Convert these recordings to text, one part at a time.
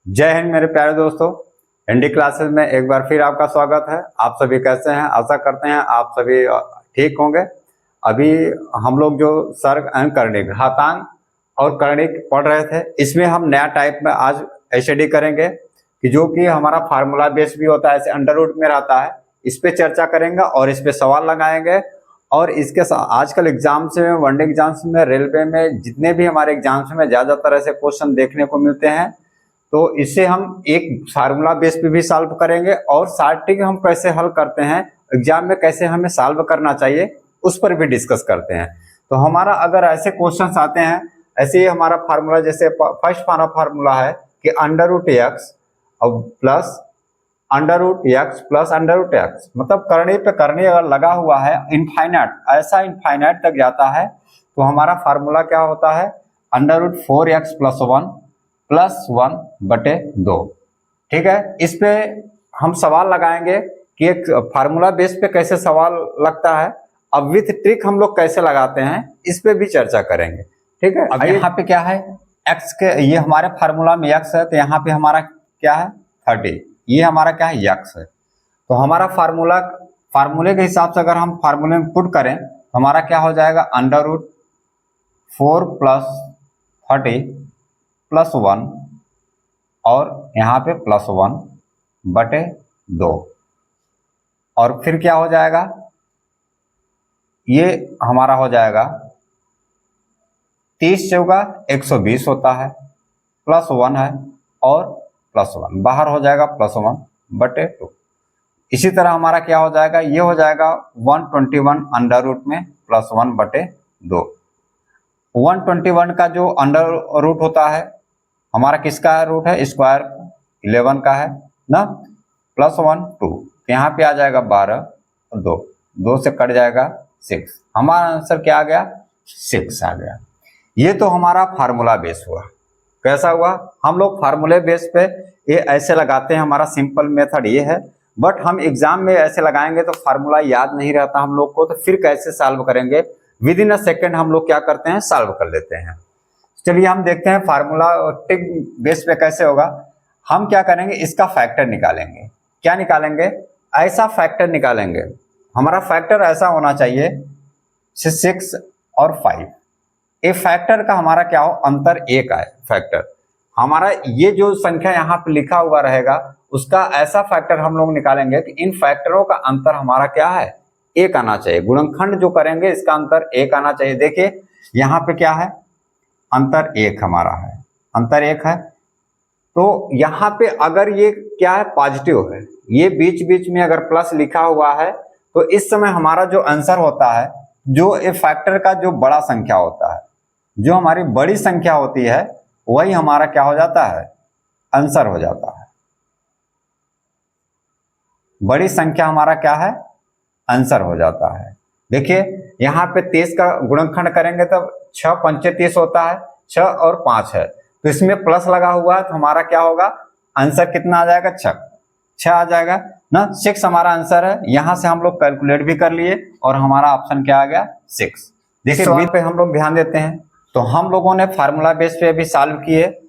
जय हिंद मेरे प्यारे दोस्तों। हिंदी क्लासेस में एक बार फिर आपका स्वागत है। आप सभी कैसे हैं? आशा करते हैं आप सभी ठीक होंगे। अभी हम लोग जो सर्ग एंड कर्णिक, घातांक और कर्णिक पढ़ रहे थे, इसमें हम नया टाइप में आज स्टडी करेंगे कि जो कि हमारा फार्मूला बेस भी होता है, ऐसे अंडर रूट में रहता है। इस पे चर्चा करेंगे और इस पे सवाल लगाएंगे। और इसके आजकल एग्जाम्स में, वनडे एग्जाम्स में, रेलवे में, जितने भी हमारे एग्जाम्स में ज्यादातर ऐसे क्वेश्चन देखने को मिलते हैं, तो इससे हम एक फार्मूला बेस पे भी सॉल्व करेंगे और शॉर्ट ट्रिक हम कैसे हल करते हैं, एग्जाम में कैसे हमें सॉल्व करना चाहिए, उस पर भी डिस्कस करते हैं। तो हमारा अगर ऐसे क्वेश्चंस आते हैं, ऐसे ही हमारा फार्मूला, जैसे फर्स्ट हमारा फार्मूला है कि अंडर रूट एक्स और plus under root x plus under root x, मतलब करनी पे करनी अगर लगा हुआ है इनफाइनाइट, ऐसा इनफाइनाइट तक जाता है, तो हमारा फार्मूला क्या होता है? Under root 4x plus 1/2। ठीक है, इस पे हम सवाल लगाएंगे कि एक फार्मूला बेस पे कैसे सवाल लगता है, अब विथ ट्रिक हम लोग कैसे लगाते हैं, इस पे भी चर्चा करेंगे। ठीक है, अब यहाँ पे क्या है, x के, ये हमारे फार्मूला में x है, तो यहाँ पे हमारा क्या है 30, ये हमारा क्या है x है। तो हमारा फार्मूले के हिसाब से अगर हम फार्मूले में पुट करें तो हमारा क्या हो जाएगा, अंडर रूट 4 प्लस 30 प्लस 1 और यहाँ पे प्लस 1/2, और फिर क्या हो जाएगा, ये हमारा हो जाएगा 30 चौका 120 होता है, प्लस 1 है और प्लस 1 बाहर हो जाएगा, प्लस 1/2। इसी तरह हमारा क्या हो जाएगा, ये हो जाएगा 121 अंडर रूट में प्लस 1/2। 121 का जो अंडर रूट होता है हमारा किसका रूट है, स्क्वायर 11 का है ना, प्लस 1 2, यहाँ पे आ जाएगा 12, 2 से कट जाएगा 6, हमारा आंसर क्या आ गया, 6 आ गया। ये तो हमारा फार्मूला बेस हुआ। कैसा हुआ, हम लोग फार्मूले बेस पे ये ऐसे लगाते हैं, हमारा सिंपल मेथड ये है। बट हम एग्जाम में ऐसे लगाएंगे तो फार्मूला याद नहीं रहता हम लोग को, तो फिर कैसे सॉल्व करेंगे, विद इन अ सेकेंड हम लोग क्या करते हैं, सॉल्व कर लेते हैं। चलिए हम देखते हैं फार्मूला ट्रिक बेस पे कैसे होगा। हम क्या करेंगे, इसका फैक्टर निकालेंगे। क्या निकालेंगे, ऐसा फैक्टर निकालेंगे, हमारा फैक्टर ऐसा होना चाहिए 6 और 5। ए फैक्टर का हमारा क्या हो, अंतर 1 आए। फैक्टर हमारा ये जो संख्या यहाँ पे लिखा हुआ रहेगा, उसका ऐसा फैक्टर हम लोग निकालेंगे कि इन फैक्टरों का अंतर हमारा क्या है, 1 आना चाहिए। गुणनखंड जो करेंगे इसका अंतर 1 आना चाहिए। देखिए यहाँ पे क्या है, अंतर 1 हमारा है, अंतर 1 है। तो यहाँ पे अगर ये क्या है, पॉजिटिव है, ये बीच बीच में अगर प्लस लिखा हुआ है, तो इस समय हमारा जो आंसर होता है, जो ए फैक्टर का जो बड़ा संख्या होता है, जो हमारी बड़ी संख्या होती है, वही हमारा क्या हो जाता है, आंसर हो जाता है। बड़ी संख्या हमारा क्या है, आंसर हो जाता है। देखिए यहाँ पे 23 का गुणनखंड करेंगे तब 6 पंचे 30 होता है, 6 और 5 है, तो इसमें प्लस लगा हुआ है, तो हमारा क्या होगा, आंसर कितना आ जाएगा, 6 आ जाएगा ना। 6 हमारा आंसर है। यहां से हम लोग कैलकुलेट भी कर लिए और हमारा ऑप्शन क्या आ गया, 6। देखिए सवाल पे हम लोग ध्यान देते हैं, तो हम लोगों ने फार्मूला बेस पे भी सॉल्व किए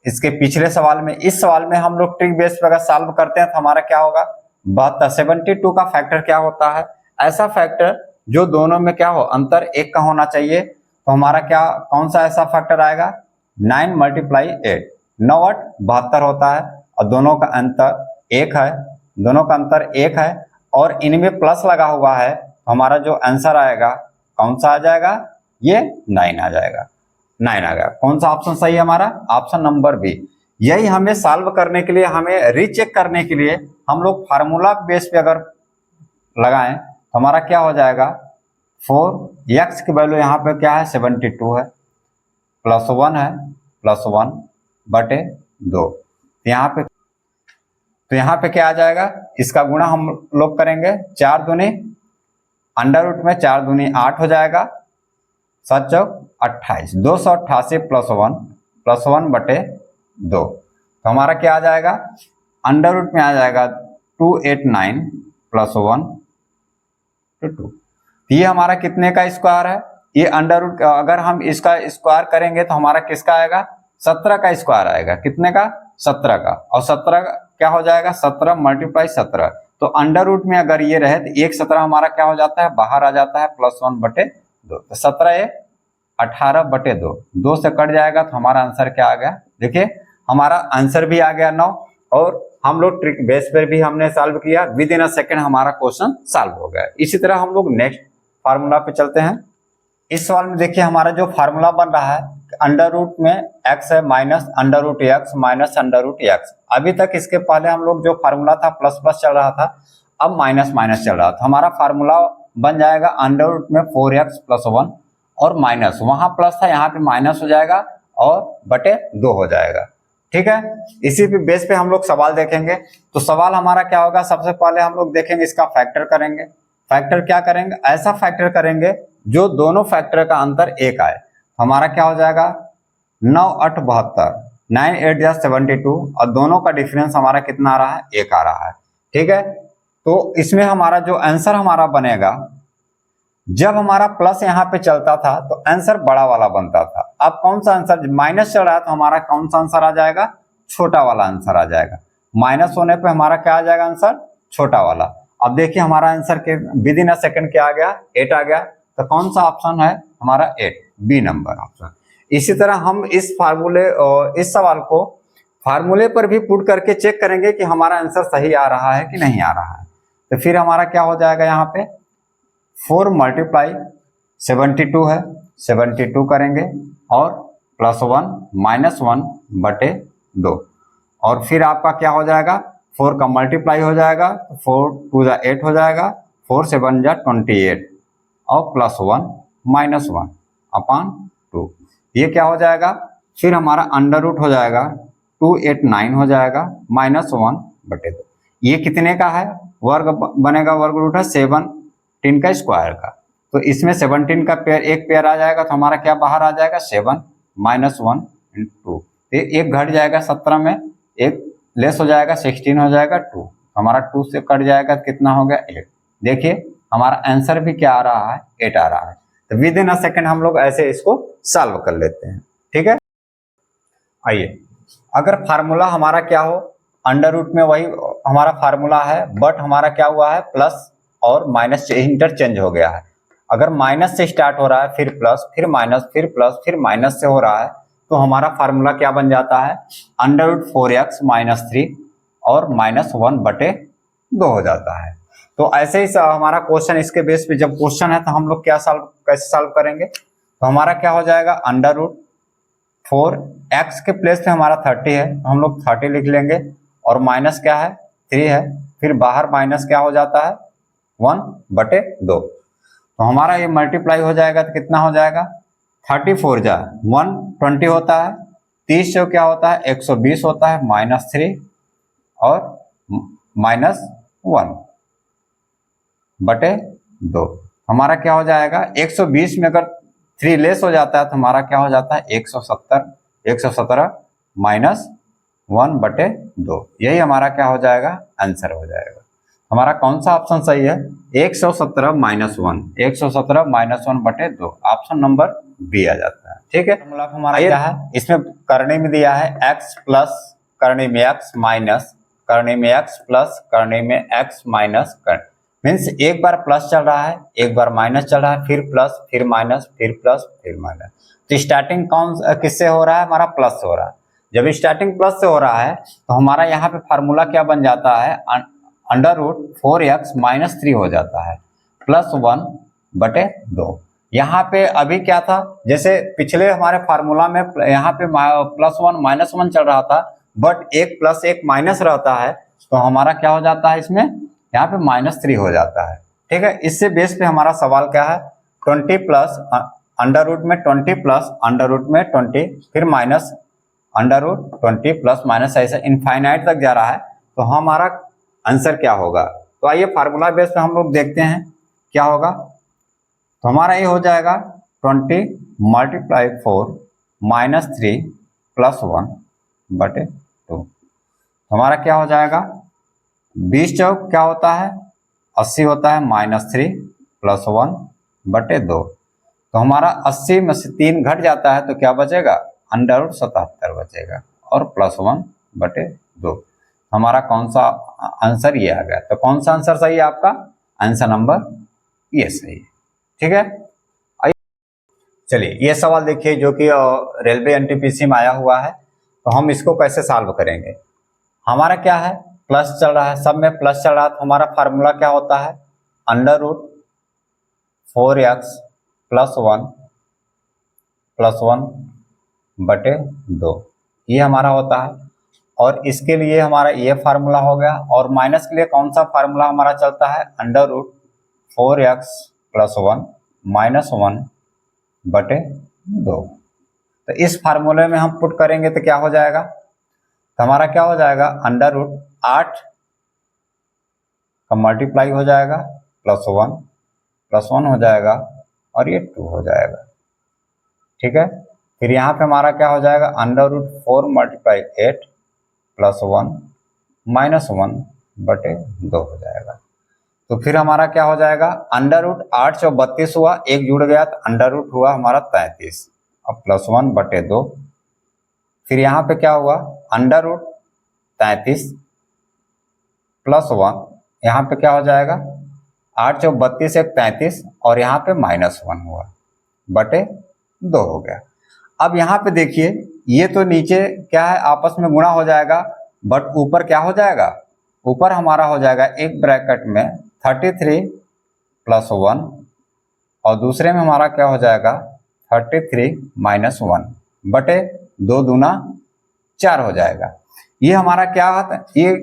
इसके पिछले सवाल में। इस सवाल में हम लोग ट्रिक बेस पे अगर सॉल्व करते हैं तो हमारा क्या होगा, 72 का फैक्टर क्या होता है, ऐसा फैक्टर जो दोनों में क्या हो, अंतर 1 का होना चाहिए। तो हमारा क्या, कौन सा ऐसा फैक्टर आएगा, 9 × 8, 9 8 72 होता है, और दोनों का अंतर 1 है, दोनों का अंतर 1 है, और इनमें प्लस लगा हुआ है, तो हमारा जो आंसर आएगा कौन सा आ जाएगा, ये 9 आ जाएगा, 9 आ गया। कौन सा ऑप्शन सही है हमारा, ऑप्शन नंबर बी। यही हमें सॉल्व करने के लिए, हमें रीचेक करने के लिए हम लोग फार्मूला बेस पे अगर लगाएं तो हमारा क्या हो जाएगा, 4x की वैल्यू यहाँ पे क्या है, 72 है, प्लस 1 है, प्लस 1/2। तो यहाँ पे क्या आ जाएगा, इसका गुणा हम लोग करेंगे, 4 दूनी अंडर रूट में 4 दूनी 8 हो जाएगा, 7 चौक 28, 288 प्लस 1/2। तो हमारा क्या आ जाएगा, अंडर रूट में आ जाएगा 289 प्लस 1/2। ये हमारा कितने का स्क्वायर है, ये अंडर रूट, अगर हम इसका स्क्वायर करेंगे तो हमारा किसका आएगा, 17 का स्क्वायर आएगा, कितने का? 17 का। और 17 क्या हो जाएगा? 17 मल्टीप्लाई 17। तो अंडर रूट में अगर ये रहे तो 1/17 हमारा क्या हो जाता है? बाहर आ जाता है, +1/2। तो 17 18/2, 2 से कट जाएगा तो हमारा आंसर क्या आ गया? देखिए हमारा आंसर भी आ गया 9। और हम लोग ट्रिक बेस पर भी हमने सॉल्व किया, विद इन अ सेकेंड हमारा क्वेश्चन सॉल्व हो गया। इसी तरह हम लोग नेक्स्ट फार्मूला पे चलते हैं। इस सवाल में देखिए हमारा जो फार्मूला बन रहा है, अंडर रूट में x है minus under root x minus under root x. अभी तक इसके पहले हम लोग जो फार्मूला था प्लस प्लस चल रहा था, अब माइनस माइनस चल रहा था। हमारा फार्मूला बन जाएगा अंडर रूट में 4x + 1 और माइनस, वहां प्लस था यहाँ पे माइनस हो जाएगा और बटे 2 हो जाएगा। ठीक है, इसी पे बेस पे हम लोग सवाल देखेंगे। तो सवाल हमारा क्या होगा? सबसे पहले हम लोग देखेंगे इसका फैक्टर करेंगे। फैक्टर क्या करेंगे? ऐसा फैक्टर करेंगे जो दोनों फैक्टर का अंतर 1 आए। हमारा क्या हो जाएगा? 9 8 72, 9 8 जा 72, और दोनों का डिफरेंस हमारा कितना आ रहा है? 1 आ रहा है। ठीक है, तो इसमें हमारा जो आंसर हमारा बनेगा, जब हमारा प्लस यहाँ पे चलता था तो आंसर बड़ा वाला बनता था। अब कौन सा आंसर? माइनस चल रहा है तो हमारा कौन सा आंसर आ जाएगा? छोटा वाला आंसर आ जाएगा। माइनस होने पे हमारा क्या आ जाएगा? आंसर छोटा वाला। अब देखिए हमारा आंसर के विद इन अ सेकंड क्या आ गया? 8 आ गया। तो कौन सा ऑप्शन है हमारा? 8, बी नंबर ऑप्शन। इसी तरह हम इस सवाल को फार्मूले पर भी पुट करके चेक करेंगे कि हमारा आंसर सही आ रहा है कि नहीं आ रहा है। तो फिर हमारा क्या हो जाएगा? यहाँ पे 4 × 72 है, 72 करेंगे और +1 - 1/2। और फिर आपका क्या हो जाएगा? 4 का मल्टीप्लाई हो जाएगा, 4 2 जा 8 हो जाएगा, 4 7 जा 28 और +1 - 1/2। ये क्या हो जाएगा? फिर हमारा अंडर रूट हो जाएगा, 2 8 9 हो जाएगा, -1/2। ये कितने का है? वर्ग बनेगा, वर्ग रूट है 17 का स्क्वायर का। तो इसमें 17 का पेयर, एक पेयर आ जाएगा तो हमारा क्या बाहर आ जाएगा? 7 - 1 × 2। एक घट जाएगा 17 में, एक लेस हो जाएगा, 16 हो जाएगा 2। हमारा 2 से कट जाएगा, कितना हो गया? 8। देखिए हमारा आंसर भी क्या आ रहा है? 8 आ रहा है। तो विद इन अ सेकेंड हम लोग ऐसे इसको सॉल्व कर लेते हैं। ठीक है, आइए अगर फार्मूला हमारा क्या हो, अंडर रूट में वही हमारा फार्मूला है, बट हमारा क्या हुआ है? प्लस और माइनस इंटरचेंज हो गया है। अगर माइनस से स्टार्ट हो रहा है, फिर प्लस, फिर माइनस, फिर प्लस, फिर माइनस से हो रहा है, तो हमारा फार्मूला क्या बन जाता है? अंडर रूट 4x - 3 और -1/2 हो जाता है। तो ऐसे ही हमारा क्वेश्चन, इसके बेस पे जब क्वेश्चन है तो हम लोग क्या कैसे सॉल्व करेंगे? तो हमारा क्या हो जाएगा? अंडर रूट 4x के प्लेस पे हमारा 30 है तो हम लोग 30 लिख लेंगे, और माइनस क्या है? 3 है, फिर बाहर माइनस क्या हो जाता है? 1/2। तो हमारा ये मल्टीप्लाई हो जाएगा तो कितना हो जाएगा? 34 जा 120 होता है, 30 से क्या होता है? 120 होता है, -3 और -1/2। हमारा क्या हो जाएगा? 120 में अगर 3 लेस हो जाता है तो हमारा क्या हो जाता है? 117 -1/2। यही हमारा क्या हो जाएगा? आंसर हो जाएगा। हमारा कौन सा ऑप्शन सही है? 117 - 1, 117 - 1/2, ऑप्शन नंबर बी आ जाता है। ठीक है, हमारा क्या है? इसमें करने में दिया है x प्लस करने में x माइनस करने में x प्लस करने में x माइनस कर, मीन्स एक बार प्लस चल रहा है, एक बार माइनस चल रहा है, फिर प्लस, फिर माइनस, फिर प्लस, फिर माइनस। तो स्टार्टिंग कौन किससे हो रहा है? हमारा प्लस से हो रहा है। जब स्टार्टिंग प्लस से हो रहा है तो हमारा यहाँ पे फार्मूला क्या बन जाता है? अंडर रूट 4x - 3 हो जाता है, +1/2। यहाँ पे अभी क्या था? जैसे पिछले हमारे फार्मूला में यहाँ पे +1 - 1 चल रहा था, बट एक प्लस एक माइनस रहता है, तो हमारा क्या हो जाता है? इसमें यहाँ पे -3 हो जाता है। ठीक है, इससे बेस पे हमारा सवाल क्या है? 20 प्लस अंडर रूट में 20 प्लस अंडर रूट में 20, फिर minus under root 20 plus minus, ऐसे इनफाइनाइट तक जा रहा है। तो हमारा आंसर क्या होगा? तो आइए फार्मूला बेस पे हम लोग देखते हैं क्या होगा। तो हमारा ये हो जाएगा 20 × 4 - 3 +1/2। हमारा क्या हो जाएगा? 20 चौक क्या होता है? 80 होता है, -3 +1/2। तो हमारा 80 में से 3 घट जाता है तो क्या बचेगा? √77 बचेगा और +1/2। हमारा कौन सा आंसर ये आ गया। तो कौन सा आंसर सही है आपका? आंसर नंबर ये सही है। ठीक है, चलिए ये सवाल देखिए जो कि रेलवे एनटीपीसी में आया हुआ है। तो हम इसको कैसे सॉल्व करेंगे? हमारा क्या है, प्लस चल रहा है, सब में प्लस चल रहा है। तो हमारा फार्मूला क्या होता है? √4x +1/2 ये हमारा होता है। और इसके लिए हमारा ये फार्मूला हो गया। और माइनस के लिए कौन सा फार्मूला हमारा चलता है? √4x +1 -1/2। तो इस फार्मूले में हम पुट करेंगे तो क्या हो जाएगा? तो हमारा क्या हो जाएगा? √8 का मल्टीप्लाई हो जाएगा +1 हो जाएगा और ये 2 हो जाएगा। ठीक है, फिर यहाँ पे हमारा क्या हो जाएगा? √4 × 8 +1 -1/2 हो जाएगा। तो फिर हमारा क्या हो जाएगा? √8 जो 32 हुआ, एक जुड़ गया तो अंडर हुआ हमारा 33 अब +1/2। फिर यहाँ पे क्या हुआ? √33 +1, यहाँ पे क्या हो जाएगा? 8 जो 32 एक 33 और यहाँ पे -1 हुआ /2 हो गया। अब यहाँ पे देखिए ये तो नीचे क्या है, आपस में गुणा हो जाएगा, बट ऊपर क्या हो जाएगा? ऊपर हमारा हो जाएगा एक ब्रैकेट में 33 +1 और दूसरे में हमारा क्या हो जाएगा? 33 -1/2 दूना 4 हो जाएगा। ये हमारा क्या है? ये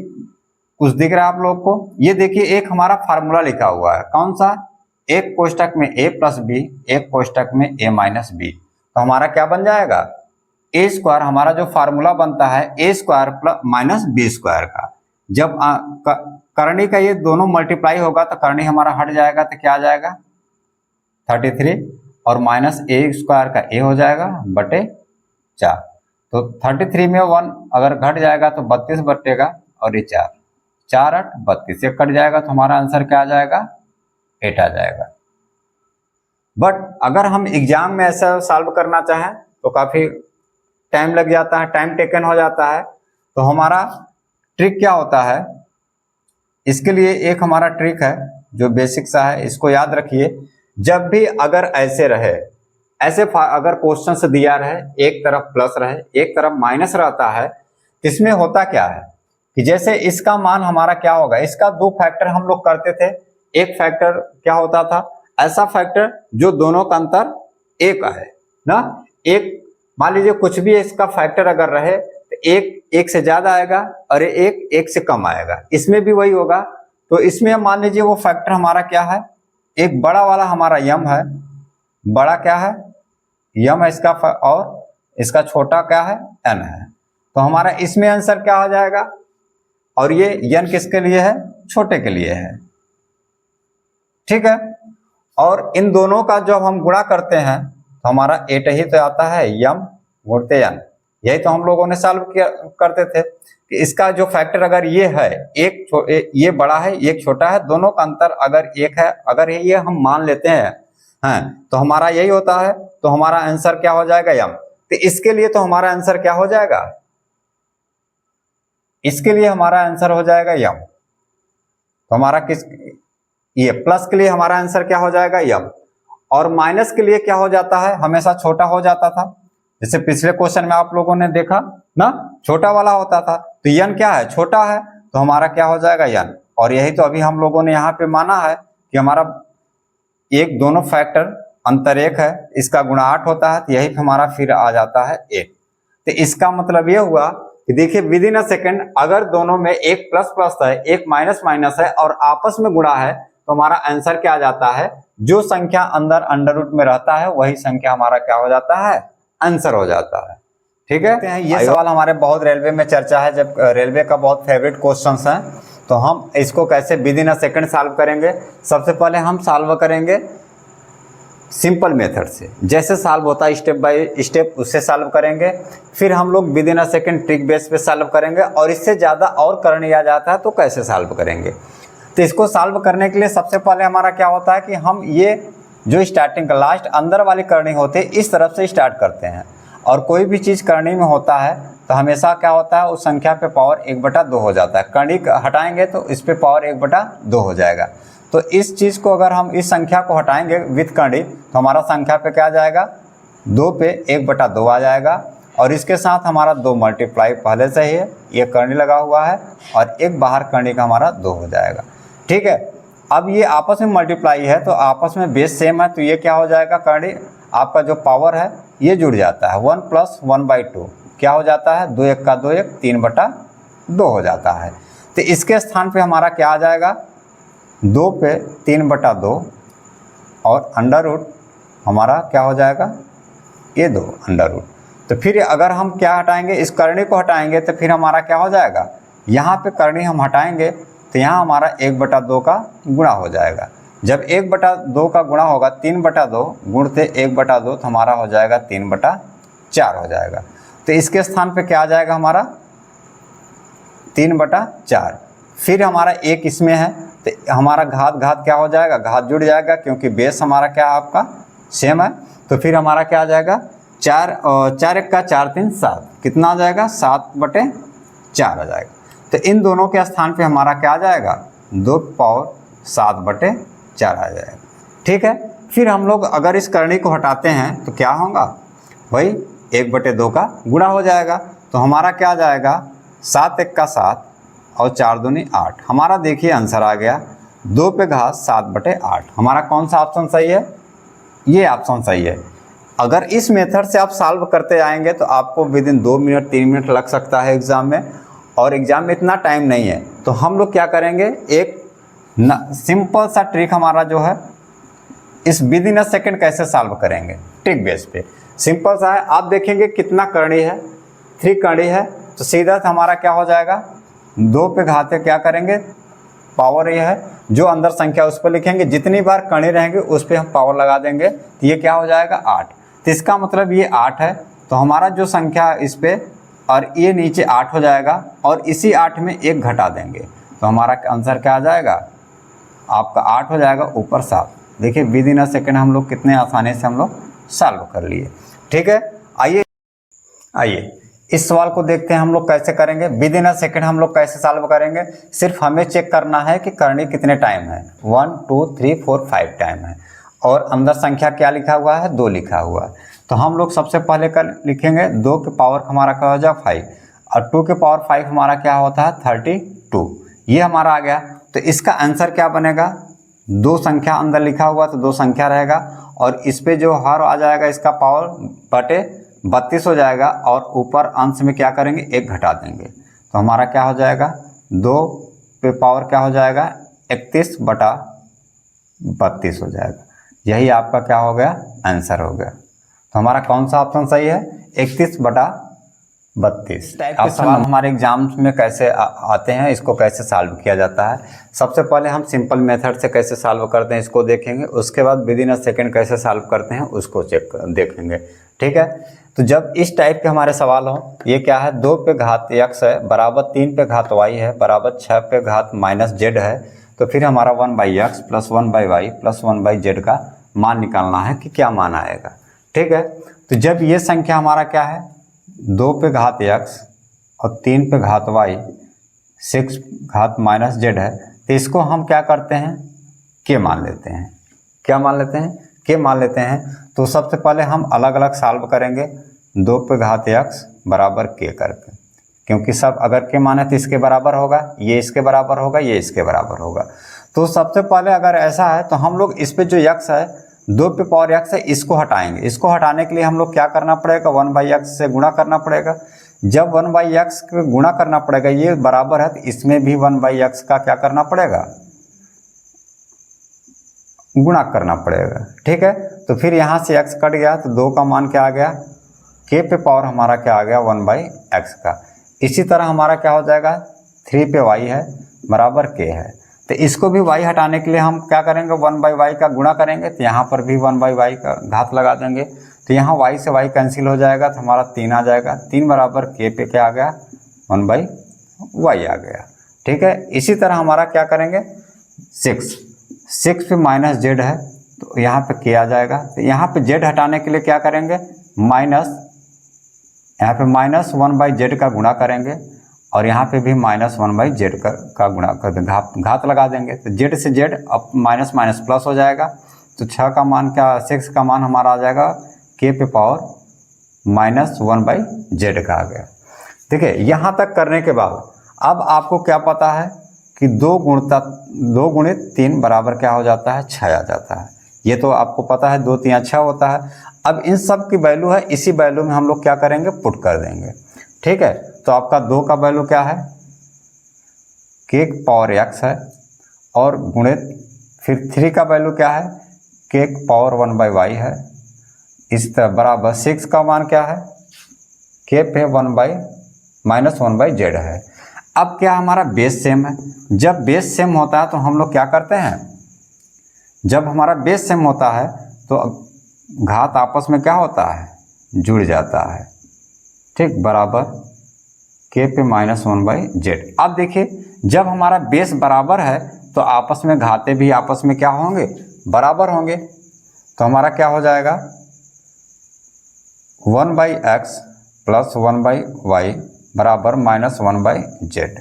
कुछ दिख रहा है आप लोग को? ये देखिए एक हमारा फार्मूला लिखा हुआ है, कौन सा? एक कोष्टक में a + b, एक कोष्टक में a - b। तो हमारा क्या बन जाएगा? a² हमारा जो फार्मूला बनता है a² - b² का। जब करनी का ये दोनों मल्टीप्लाई होगा तो करनी हमारा हट जाएगा तो क्या आ जाएगा? 33 और -a² का a हो जाएगा /4। तो 33 में 1 अगर घट जाएगा तो 32 बटेगा और ये 4 8 32 से कट जाएगा तो हमारा आंसर क्या आ जाएगा? 8 आ जाएगा। बट अगर हम एग्जाम में ऐसा सॉल्व करना चाहें तो काफी टाइम लग जाता है, टाइम टेकन हो जाता है। तो हमारा ट्रिक क्या होता है? इसके लिए एक हमारा ट्रिक है जो बेसिक सा है, इसको याद रखिए। जब भी अगर ऐसे रहे, ऐसे अगर क्वेश्चन से दिया रहे, एक तरफ प्लस रहे एक तरफ माइनस रहता है, इसमें होता क्या है कि जैसे इसका मान हमारा क्या होगा? इसका 2 फैक्टर हम लोग करते थे। एक फैक्टर क्या होता था? ऐसा फैक्टर जो दोनों का अंतर 1 है ना। एक मान लीजिए कुछ भी इसका फैक्टर अगर रहे तो एक से ज्यादा आएगा और एक से कम आएगा। इसमें भी वही होगा। तो इसमें मान लीजिए वो फैक्टर हमारा क्या है? एक बड़ा वाला हमारा यम है, बड़ा क्या है? यम है इसका, और इसका छोटा क्या है? एन है। तो हमारा इसमें आंसर क्या हो जाएगा? और ये यन किसके लिए है? छोटे के लिए है। ठीक है, और इन दोनों का जब हम गुणा करते हैं तो हमारा 8 ही तो आता है, यम गुणते यन। यही तो हम लोगों ने सॉल्व करते थे कि इसका जो फैक्टर अगर ये है, ये बड़ा है एक छोटा है, दोनों का अंतर अगर 1 है, अगर ये हम मान लेते हैं तो हमारा यही होता है। तो हमारा आंसर क्या हो जाएगा? यम। तो इसके लिए तो हमारा आंसर क्या हो जाएगा? इसके लिए हमारा आंसर हो जाएगा यम। तो हमारा ये प्लस के लिए हमारा आंसर क्या हो जाएगा? यम। और माइनस के लिए क्या हो जाता है? हमेशा छोटा हो जाता था। जैसे पिछले क्वेश्चन में आप लोगों ने देखा ना, छोटा वाला होता था। तो यन क्या है? छोटा है। तो हमारा क्या हो जाएगा? यन। और यही तो अभी हम लोगों ने यहाँ पे माना है कि हमारा एक दोनों फैक्टर अंतर 1 है, इसका गुणा 8 होता है। तो यही हमारा फिर आ जाता है 1। तो इसका मतलब ये हुआ कि देखिए विद इन अ सेकेंड अगर दोनों में एक प्लस प्लस है एक माइनस माइनस है और आपस में गुणा है तो हमारा आंसर क्या आ जाता है? जो संख्या अंदर अंडर रूट में रहता है वही संख्या हमारा क्या हो जाता है? आंसर हो जाता है। ठीक है, ये सवाल हमारे बहुत रेलवे में चर्चा है, जब रेलवे का बहुत फेवरेट क्वेश्चंस है। तो हम इसको कैसे with in a second solve करेंगे? सबसे पहले हम सॉल्व करेंगे सिंपल मेथड से, जैसे सॉल्व होता है स्टेप बाय स्टेप उससे सॉल्व करेंगे। फिर हम लोग with in a second trick base पे सॉल्व करेंगे, और इससे ज़्यादा और करने आ जाता है तो कैसे सॉल्व करेंगे। तो इसको सॉल्व करने के लिए सबसे पहले हमारा क्या होता है कि हम ये जो स्टार्टिंग का लास्ट अंदर वाली करनी होती है इस तरफ से स्टार्ट करते हैं, और कोई भी चीज़ करनी में होता है तो हमेशा क्या होता है, उस संख्या पे पावर 1/2 हो जाता है। करनी हटाएंगे तो इस पे पावर 1/2 हो जाएगा। तो इस चीज़ को अगर हम इस संख्या को हटाएंगे विथ करनी तो हमारा संख्या पे क्या आ जाएगा, 2 पे 1/2 आ जाएगा। और इसके साथ हमारा 2 मल्टीप्लाई पहले से ही है, ये करनी लगा हुआ है और एक बाहर करनी का हमारा 2 हो जाएगा। ठीक है, अब ये आपस में मल्टीप्लाई है तो आपस में बेस सेम है, तो ये क्या हो जाएगा, करनी आपका जो पावर है ये जुड़ जाता है। 1 + 1/2 क्या हो जाता है, 2 1 का 2 1 3/2 हो जाता है। तो इसके स्थान पे हमारा क्या आ जाएगा, 2 पे 3/2 और अंडर रूट हमारा क्या हो जाएगा, ये 2 अंडर रूट। तो फिर अगर हम क्या हटाएंगे, इस करनी को हटाएंगे तो फिर हमारा क्या हो जाएगा, यहाँ पे करनी हम हटाएंगे तो यहाँ हमारा 1/2 का गुणा हो जाएगा। जब 1/2 का गुणा होगा 3/2 गुणते 1/2 तो हमारा हो जाएगा 3/4 हो जाएगा। तो इसके स्थान पे क्या आ जाएगा हमारा 3/4। फिर हमारा एक इसमें है तो हमारा घात क्या हो जाएगा, घात जुड़ जाएगा क्योंकि बेस हमारा क्या आपका सेम है। तो फिर हमारा क्या आ जाएगा, 4 1 का 4 3 7 कितना आ जाएगा, 7/4 आ जाएगा। तो इन दोनों के स्थान पे हमारा क्या आ जाएगा, 2 पावर 7/4 आ जाएगा। ठीक है, फिर हम लोग अगर इस करनी को हटाते हैं तो क्या होगा भाई, 1/2 का गुणा हो जाएगा। तो हमारा क्या आ जाएगा, 7 1 का 7 और 4 दूनी 8। हमारा देखिए आंसर आ गया 2 पे घात 7/8। हमारा कौन सा ऑप्शन सही है, ये ऑप्शन सही है। अगर इस मेथड से आप सॉल्व करते आएंगे तो आपको विदिन 2 मिनट 3 मिनट लग सकता है एग्ज़ाम में, और एग्ज़ाम में इतना टाइम नहीं है। तो हम लोग क्या करेंगे, एक सिंपल सा ट्रिक हमारा जो है, इस विदिन अ सेकेंड कैसे सॉल्व करेंगे, ट्रिक बेस पे सिंपल सा है। आप देखेंगे कितना करनी है, 3 करनी है, तो सीधा हमारा क्या हो जाएगा, 2 पे घात क्या करेंगे, पावर ये है जो अंदर संख्या उस पर लिखेंगे, जितनी बार करनी रहेंगे उस पर हम पावर लगा देंगे तो ये क्या हो जाएगा 8। तो इसका मतलब ये 8 है। तो हमारा जो संख्या इस पे और ये नीचे 8 हो जाएगा और इसी 8 में 1 घटा देंगे तो हमारा आंसर क्या आ जाएगा, आपका 8 हो जाएगा, ऊपर 7। देखिए विदिन अ सेकेंड हम लोग कितने आसानी से हम लोग सॉल्व कर लिए। ठीक है, आइए इस सवाल को देखते हैं हम लोग कैसे करेंगे। विदिन अ सेकेंड हम लोग कैसे सॉल्व करेंगे, सिर्फ हमें चेक करना है कि करनी कितने टाइम है, 1 2 3 4 5 टाइम है और अंदर संख्या क्या लिखा हुआ है, 2 लिखा हुआ है। तो हम लोग सबसे पहले कर लिखेंगे 2 के पावर हमारा क्या हो जाए 5 और 2 के पावर 5 हमारा क्या होता है 32। ये हमारा आ गया। तो इसका आंसर क्या बनेगा, 2 संख्या अंदर लिखा हुआ तो 2 संख्या रहेगा और इस पे जो हर आ जाएगा इसका पावर बटे 32 हो जाएगा और ऊपर अंश में क्या करेंगे 1 घटा देंगे तो हमारा क्या हो जाएगा, 2 पे पावर क्या हो जाएगा 31/32 हो जाएगा। यही आपका क्या हो गया, आंसर हो गया। तो हमारा कौन सा ऑप्शन सही है, 31/32। टाइप के सवाल हमारे एग्जाम्स में कैसे आते हैं, इसको कैसे सॉल्व किया जाता है। सबसे पहले हम सिंपल मेथड से कैसे सॉल्व करते हैं इसको देखेंगे, उसके बाद विदिन अ सेकेंड कैसे सॉल्व करते हैं उसको देखेंगे। ठीक है, तो जब इस टाइप के हमारे सवाल हो, ये क्या है, 2 पे घात x है बराबर 3 पे घात y है बराबर 6 पे घात -z है, तो फिर हमारा 1/x + 1/y + 1/z का मान निकालना है कि क्या मान आएगा। ठीक है, तो जब ये संख्या हमारा क्या है, 2 पे घात x और 3 पे घात y 6 घात -z है, तो इसको हम क्या करते हैं, के मान लेते हैं। क्या मान लेते हैं, के मान लेते हैं। तो सबसे पहले हम अलग अलग सॉल्व करेंगे, 2 पे घात x बराबर के करके, क्योंकि सब अगर के माने तो इसके बराबर होगा, ये इसके बराबर होगा, ये इसके बराबर होगा। तो सबसे पहले अगर ऐसा है तो हम लोग इस पे जो x है 2 पे पावर x है इसको हटाएंगे। इसको हटाने के लिए हम लोग क्या करना पड़ेगा, 1/x से गुणा करना पड़ेगा। जब 1/x को गुणा करना पड़ेगा, ये बराबर है तो इसमें भी 1/x का क्या करना पड़ेगा, गुणा करना पड़ेगा। ठीक है, तो फिर यहाँ से x कट गया तो 2 का मान क्या आ गया, k पे पावर हमारा क्या आ गया 1/x का। इसी तरह हमारा क्या हो जाएगा, 3 पे y है बराबर k है, तो इसको भी y हटाने के लिए हम क्या करेंगे, 1/y का गुणा करेंगे, तो यहाँ पर भी 1/y का घात लगा देंगे, तो यहाँ y से y कैंसिल हो जाएगा तो हमारा 3 आ जाएगा। 3 बराबर k पे क्या आ गया, 1/y आ गया। ठीक है, इसी तरह हमारा क्या करेंगे, 6 पे -z है तो यहाँ पे k आ जाएगा, तो यहाँ पे z हटाने के लिए क्या करेंगे, यहाँ पे -1/z का गुणा करेंगे और यहाँ पे भी -1/z का गुणा कर घात लगा देंगे, तो z से z अब माइनस माइनस प्लस हो जाएगा। तो 6 का मान क्या, 6 का मान हमारा आ जाएगा k पे पावर -1/z का आ गया। ठीक है, यहाँ तक करने के बाद अब आपको क्या पता है कि 2 गुणित 3 बराबर क्या हो जाता है, 6 आ जाता है। ये तो आपको पता है 2 3 6 होता है। अब इन सब की वैल्यू है, इसी वैल्यू में हम लोग क्या करेंगे, पुट कर देंगे। ठीक है, तो आपका 2 का वैल्यू क्या है, k पावर x है, और गुणित फिर 3 का वैल्यू क्या है, k पावर 1/y है। इस तरह बराबर 6 का मान क्या है, k पे -1/z है। अब क्या हमारा बेस सेम है, जब बेस सेम होता है तो हम लोग क्या करते हैं, जब हमारा बेस सेम होता है तो घात आपस में क्या होता है, जुड़ जाता है। ठीक, बराबर k पे -1/z। अब देखिए जब हमारा बेस बराबर है तो आपस में घाते भी आपस में क्या होंगे, बराबर होंगे। तो हमारा क्या हो जाएगा, 1/x प्लस 1/y बराबर -1/z,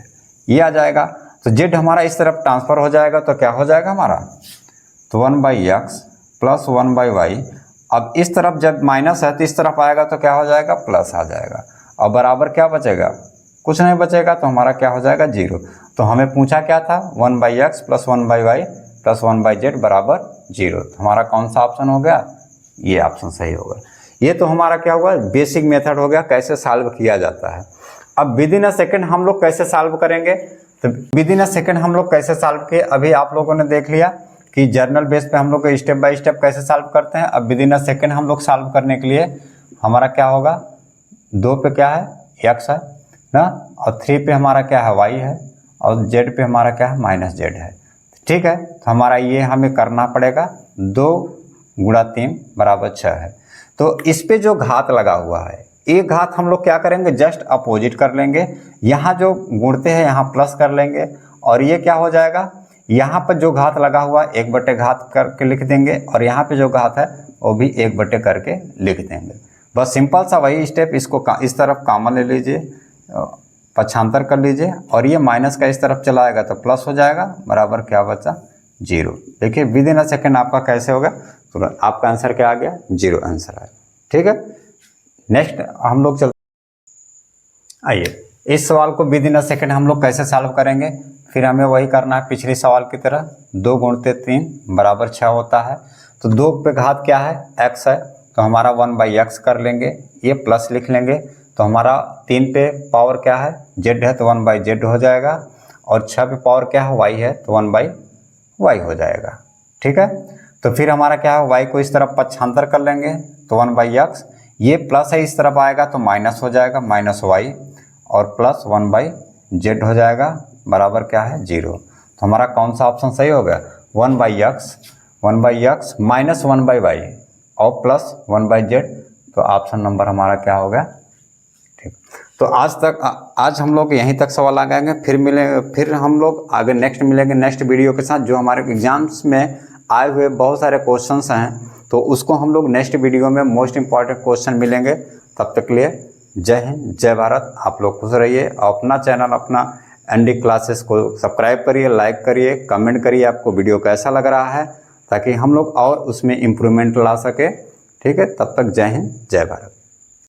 ये आ जाएगा। तो z हमारा इस तरफ ट्रांसफर हो जाएगा, तो क्या हो जाएगा हमारा, तो 1/x प्लस 1/y। अब इस तरफ जब माइनस है तो इस तरफ आएगा तो क्या हो जाएगा, प्लस आ जाएगा, और बराबर क्या बचेगा, कुछ नहीं बचेगा, तो हमारा क्या हो जाएगा, 0। तो हमें पूछा क्या था, 1/x plus 1/y plus 1/z बराबर 0। तो हमारा कौन सा ऑप्शन हो गया, ये ऑप्शन सही होगा। ये तो हमारा क्या हुआ, बेसिक मेथड हो गया कैसे सॉल्व किया जाता है। अब विद इन अ सेकेंड हम लोग कैसे सॉल्व करेंगे, तो विद इन अ सेकेंड हम लोग कैसे सॉल्व किए, अभी आप लोगों ने देख लिया कि जर्नल बेस पे हम लोग स्टेप बाय स्टेप कैसे सॉल्व करते हैं। अब विद इन अ सेकेंड हम लोग सॉल्व करने के लिए हमारा क्या होगा, 2 पे क्या है, x है ना, और 3 पे हमारा क्या है, y है, और z पे हमारा क्या है, -z है। ठीक है, तो हमारा ये हमें करना पड़ेगा, 2 गुणा 3 बराबर 6 है। तो इस पे जो घात लगा हुआ है, एक घात हम लोग क्या करेंगे, जस्ट अपोजिट कर लेंगे। यहाँ जो गुणते हैं यहाँ प्लस कर लेंगे, और ये क्या हो जाएगा, यहाँ पर जो घात लगा हुआ है 1/, घात करके लिख देंगे, और यहाँ पे जो घात है वो भी 1/, करके लिख देंगे। बस सिंपल सा वही स्टेप, इसको इस तरफ कॉमन ले लीजिए, पक्षांतर कर लीजिए, और ये माइनस का इस तरफ चला आएगा तो प्लस हो जाएगा, बराबर क्या बचा, 0। देखिए विद इन अ सेकेंड आपका कैसे होगा, तो आपका आंसर क्या आ गया, 0 आंसर है। ठीक है, नेक्स्ट हम लोग चलते, आइए इस सवाल को विद इन अ सेकेंड हम लोग कैसे सॉल्व करेंगे। फिर हमें वही करना है पिछले सवाल की तरह, 2 गुणित 3 बराबर 6 होता है। तो 2 पे घात क्या है, x है, तो हमारा 1/x कर लेंगे, ये प्लस लिख लेंगे। तो हमारा 3 पे पावर क्या है, z है, तो 1/z हो जाएगा, और 6 पे पावर क्या है, y है, तो 1/y हो जाएगा। ठीक है, तो फिर हमारा क्या है, y को इस तरफ पक्षांतर कर लेंगे, तो 1/x, ये प्लस है, इस तरफ आएगा तो माइनस हो जाएगा, -y, और प्लस 1/z हो जाएगा, बराबर क्या है, 0। तो हमारा कौन सा ऑप्शन सही हो गया, 1/x माइनस 1/y और प्लस 1/z। तो ऑप्शन नंबर हमारा क्या हो गया। ठीक, तो आज हम लोग यहीं तक सवाल लगाएंगे, फिर हम लोग आगे नेक्स्ट मिलेंगे नेक्स्ट वीडियो के साथ, जो हमारे एग्जाम्स में आए हुए बहुत सारे क्वेश्चंस हैं, तो उसको हम लोग नेक्स्ट वीडियो में मोस्ट इंपॉर्टेंट क्वेश्चन मिलेंगे। तब तक के लिए जय हिंद, जय भारत। आप लोग खुश रहिए, और अपना चैनल अपना ND क्लासेस को सब्सक्राइब करिए, लाइक करिए, कमेंट करिए आपको वीडियो कैसा लग रहा है, ताकि हम लोग और उसमें इम्प्रूवमेंट ला सके। ठीक है, तब तक जय हिंद, जय भारत।